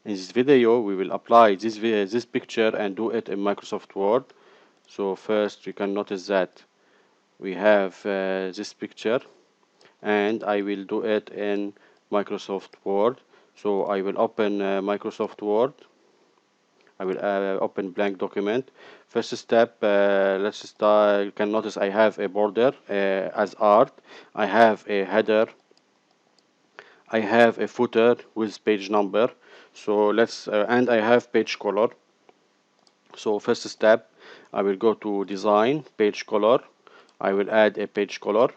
In this video, we will apply this picture and do it in Microsoft Word. So first, you can notice that we have this picture, and I will do it in Microsoft Word. So I will open Microsoft Word. I will open blank document. First step, let's start. You can notice I have a border as art. I have a header. I have a footer with page number. So let's and I have page color. So first step, I will go to design, page color. I will add a page color.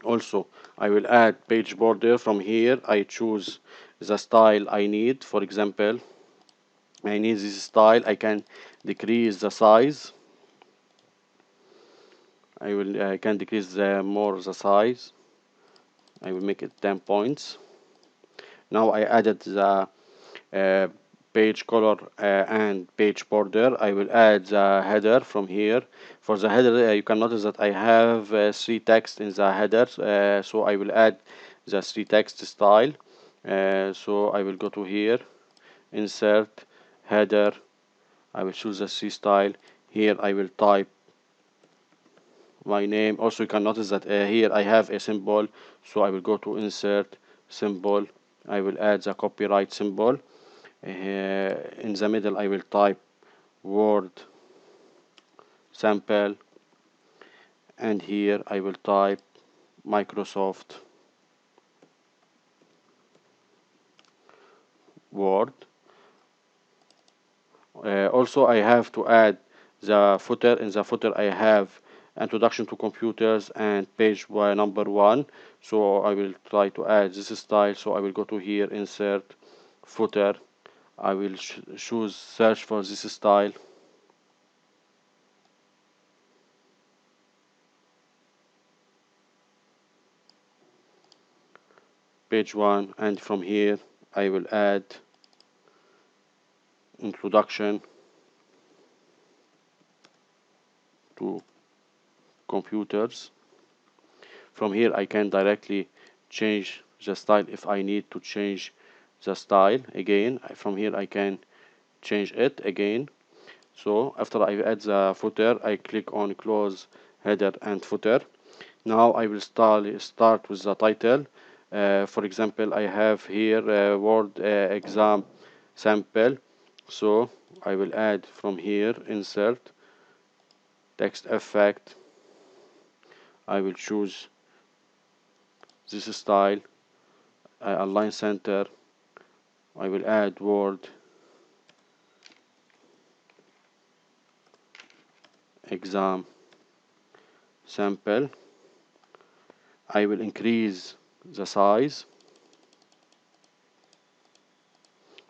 Also, I will add page border. From here, I choose the style I need. For example, I need this style. I can decrease the size. I can decrease more the size. I will make it 10 points. Now I added the uh, page color and page border. I will add the header from here. For the header, you can notice that I have three text in the header, so I will add the three text style. So I will go to here, insert, header. I will choose the three style. Here I will type my name. Also, you can notice that here I have a symbol, so I will go to insert, symbol. I will add the copyright symbol. In the middle I will type word sample, and here I will type Microsoft Word. Also I have to add the footer. In the footer I have introduction to computers and page number 1, so I will try to add this style. So I will go to here, insert, footer. I will choose search for this style. Page 1, and from here I will add introduction to computers. From here I can directly change the style if I need to change the style again. From here I can change it again. So after I add the footer, I click on close header and footer. Now I will start with the title. For example, I have here word exam sample. So I will add from here, insert, text effect. I will choose this style, align center. I will add word exam sample. I will increase the size.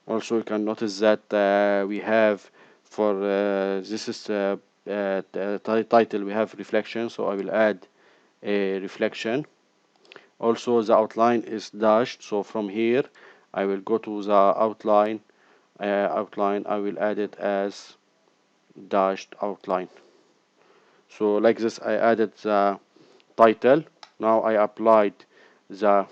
Also, you can notice that we have for this is title, we have reflection, so I will add a reflection. Also, the outline is dashed, so from here I will go to the outline. I will add it as dashed outline. So like this I added the title. Now I applied the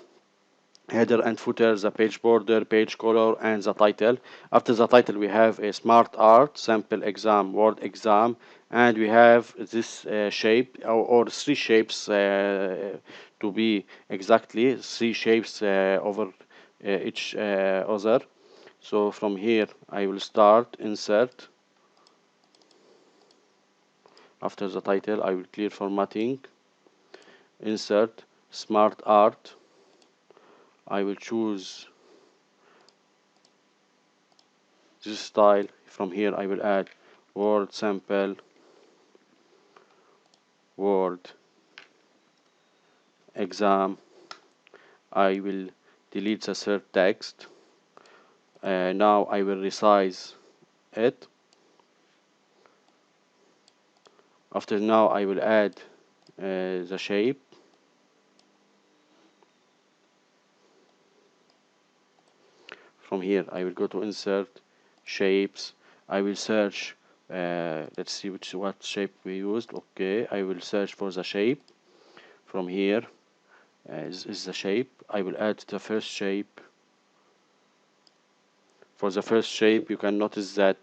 header and footer, the page border, page color, and the title. After the title we have a smart art, sample exam, word exam, and we have this shape, or three shapes, to be exactly three shapes over each other. So from here I will start, insert. After the title I will clear formatting, insert, smart art. I will choose this style. From here I will add word sample, word exam. I will delete the third text. Now I will resize it. After now I will add the shape. From here I will go to insert, shapes. I will search, let's see what shape we used. Okay, I will search for the shape. From here is the shape. I will add the first shape. For the first shape, you can notice that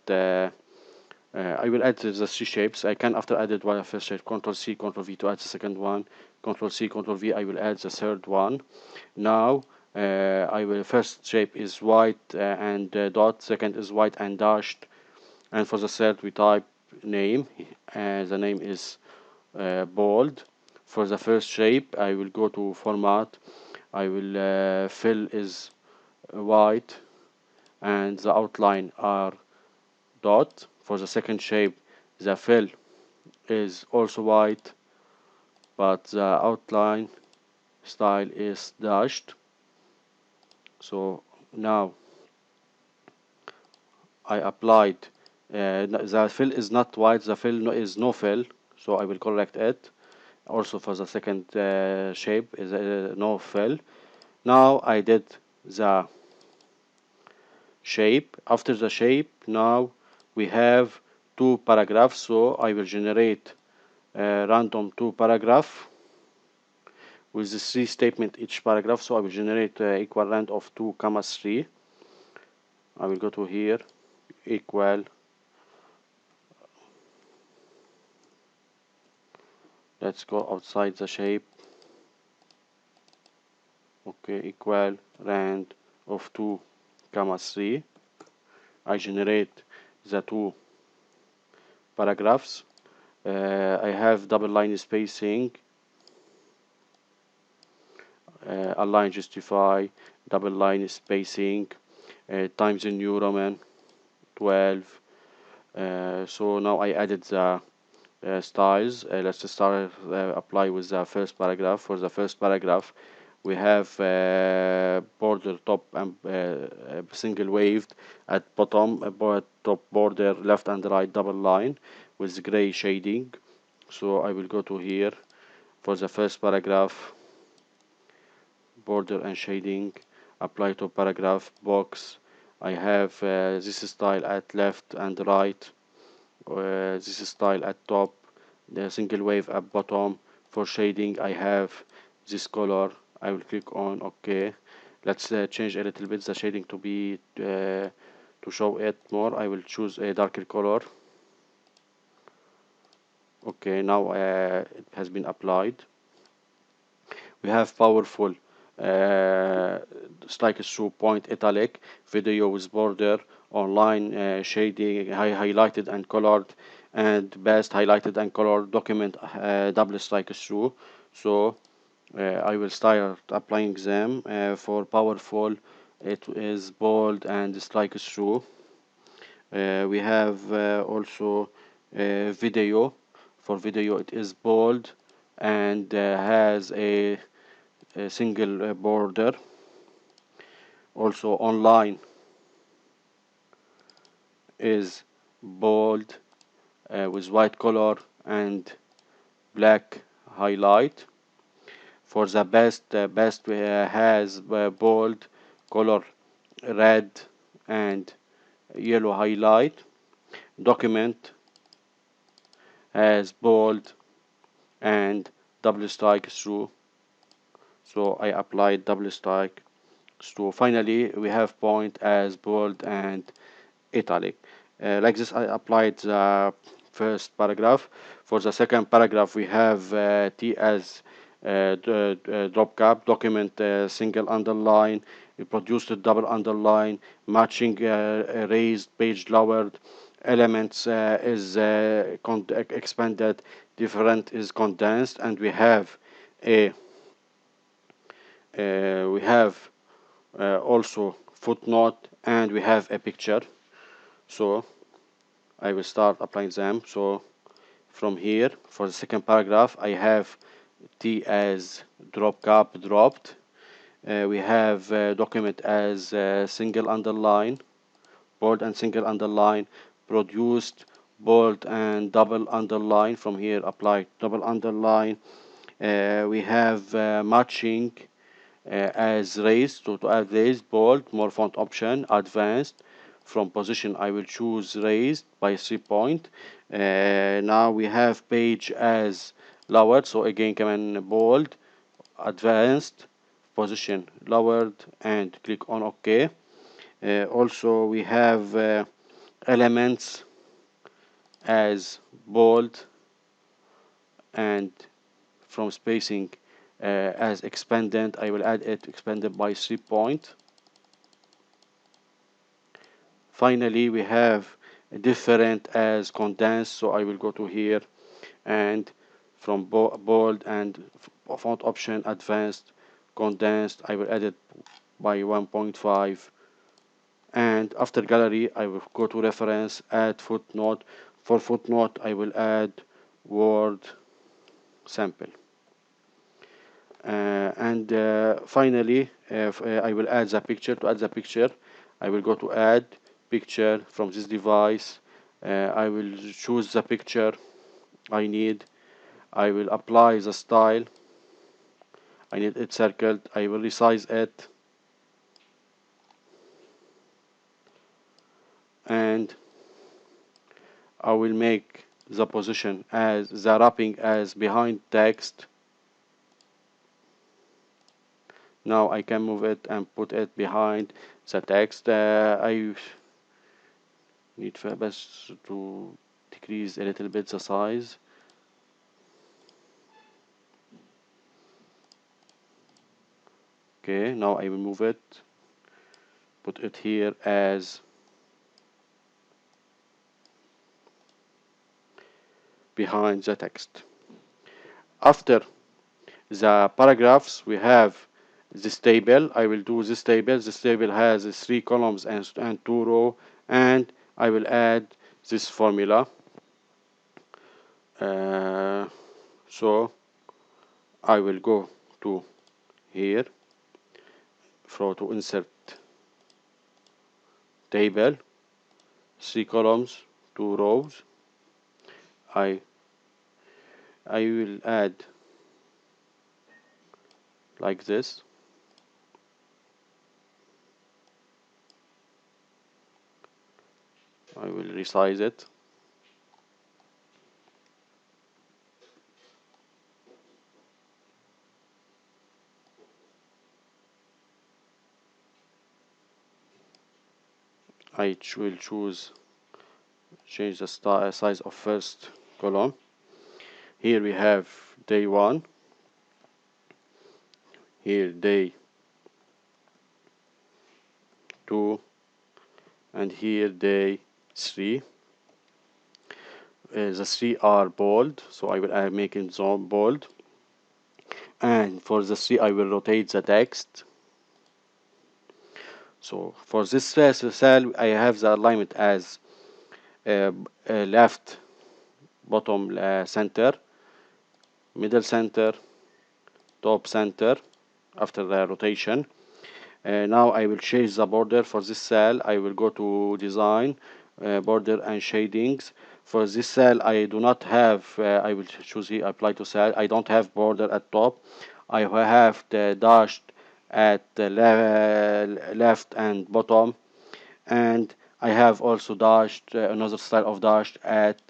I will add the three shapes. I can, after added one first shape, Control C, Control V to add the second one, Control C, Control V, I will add the third one. Now I will, first shape is white and dot, second is white and dashed, and for the third we type name. The name is bold. For the first shape, I will go to format. I will fill is white and the outline are dot. For the second shape, the fill is also white, but the outline style is dashed. So now I applied, the fill is not white, the fill is no fill, so I will correct it. Also for the second shape is no fill. Now I did the shape. After the shape, now we have two paragraphs, so I will generate random two paragraph with the three statement each paragraph. So I will generate equal length of 2 comma 3. I will go to here, equal, let's go outside the shape. Okay, equal rand of 2 comma 3. I generate the two paragraphs. I have double line spacing, align, justify, double line spacing, Times New Roman 12. So now I added the styles. Let's start apply with the first paragraph. For the first paragraph, we have border top and single waved at bottom, top border left and right double line with gray shading. So I will go to here for the first paragraph, border and shading, apply to paragraph box. I have this style at left and right, this style at top, the single wave at bottom. For shading, I have this color. I will click on OK. Let's change a little bit the shading to be to show it more. I will choose a darker color. Okay, now it has been applied. We have powerful strike through point italic, video with border, online shading, highlighted and colored, and best highlighted and colored document double strike through. So I will start applying them. For powerful, it is bold and strike through. We have also video. For video, it is bold and has a single border. Also online is bold with white color and black highlight. For the best has bold color, red and yellow highlight. Document has bold and double strike through, so I applied double strike. So finally we have point as bold and italic. Like this I applied the first paragraph. For the second paragraph we have T as drop cap, document single underline, produced a double underline, matching raised, page lowered, elements is expanded, different is condensed, and we have a also footnote, and we have a picture. So I will start applying them. So from here, for the second paragraph, I have T as drop cap dropped. We have document as single underline, bold and single underline, produced, bold and double underline. From here, apply double underline. We have matching as raised, to add raised, bold, more font option, advanced. From position, I will choose raised by 3 point. Now we have page as lowered, so again command bold, advanced, position lowered, and click on OK. Also we have elements as bold and from spacing as expanded. I will add it expanded by 3 point. Finally we have different as condensed, so I will go to here and from bold and font option advanced condensed I will add it by 1.5, and after gallery I will go to reference, add footnote. For footnote I will add word sample, and finally I will add the picture. To add the picture I will go to add picture from this device. I will choose the picture I need. I will apply the style. I need it circled. I will resize it, and I will make the position as the wrapping as behind text. Now I can move it and put it behind the text. I need best to decrease a little bit the size. Okay, now I will move it, put it here as behind the text. After the paragraphs we have this table. I will do this table. This table has 3 columns and 2 rows, and I will add this formula. So I will go to here to insert table, 3 columns, 2 rows. I will add like this. I will resize it. I will change the size of first column. Here we have day 1, here day 2, and here day 3. The 3 are bold, so I will make it zone bold, and for the 3 I will rotate the text. So for this cell I have the alignment as left, bottom, center, middle center, top center after the rotation. Now I will change the border for this cell. I will go to design, border and shadings. For this cell I do not have, I will choose here apply to cell. I don't have border at top. I have the dashed at the left and bottom, and I have also dashed another style of dashed at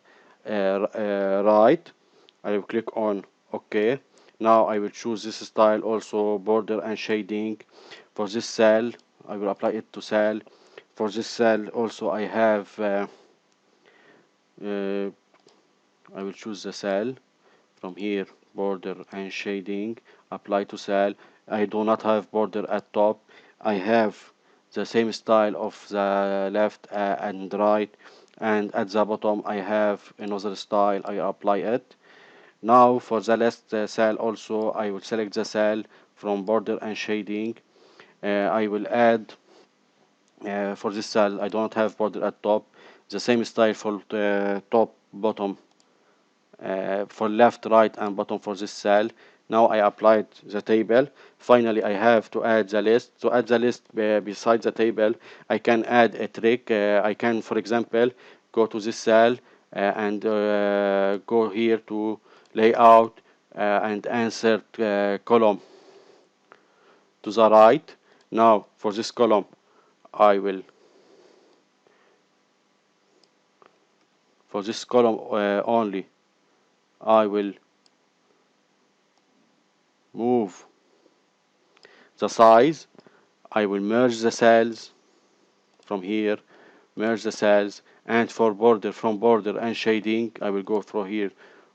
right. I will click on OK. Now I will choose this style also, border and shading. For this cell I will apply it to cell. For this cell also I have I will choose the cell from here, border and shading, apply to cell. I do not have border at top. I have the same style of the left and right, and at the bottom I have another style. I apply it. Now for the last cell also I will select the cell from border and shading. I will add for this cell I don't have border at top, the same style for top, bottom, for left, right and bottom for this cell. Now I applied the table. Finally I have to add the list. To add the list beside the table I can add a trick. I can, for example, go to this cell and go here to layout and insert column to the right. Now for this column I will, for this column only, I will move the size. I will merge the cells from here, merge the cells, and for border, from border and shading, I will go through here,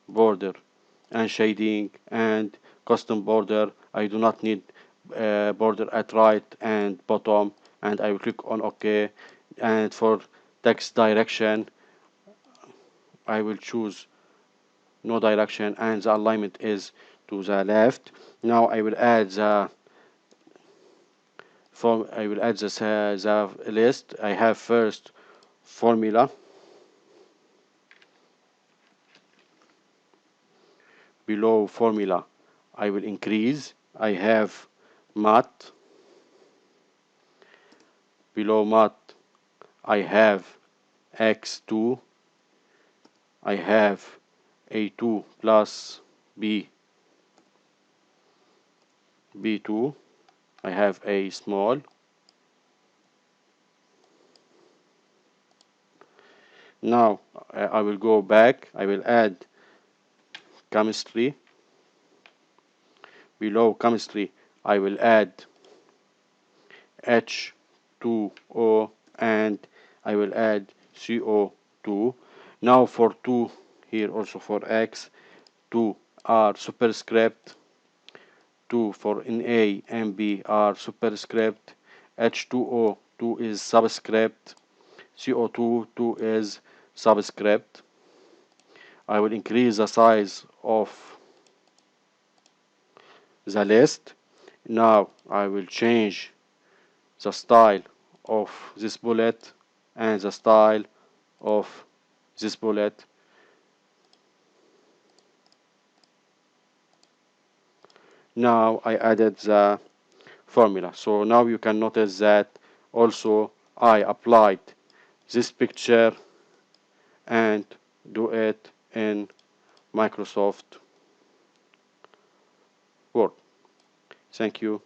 border and shading and custom border. I do not need border at right and bottom, and I will click on OK. And for text direction, I will choose no direction, and the alignment is to the left. Now I will add the form. I will add the list. I have first formula. Below formula, I will increase. I have math. Below math, I have x2. I have a2 plus b2. I have a small. Now I will go back. I will add chemistry. Below chemistry, I will add H2O, and I will add CO2. Now for 2, here also for X, 2 are superscript, 2 for in A and B are superscript, H2O 2 is subscript, CO2 2 is subscript. I will increase the size of the list. Now I will change the style of this bullet and the style of this bullet. Now I added the formula. So now you can notice that also I applied this picture and do it in Microsoft Word. Thank you.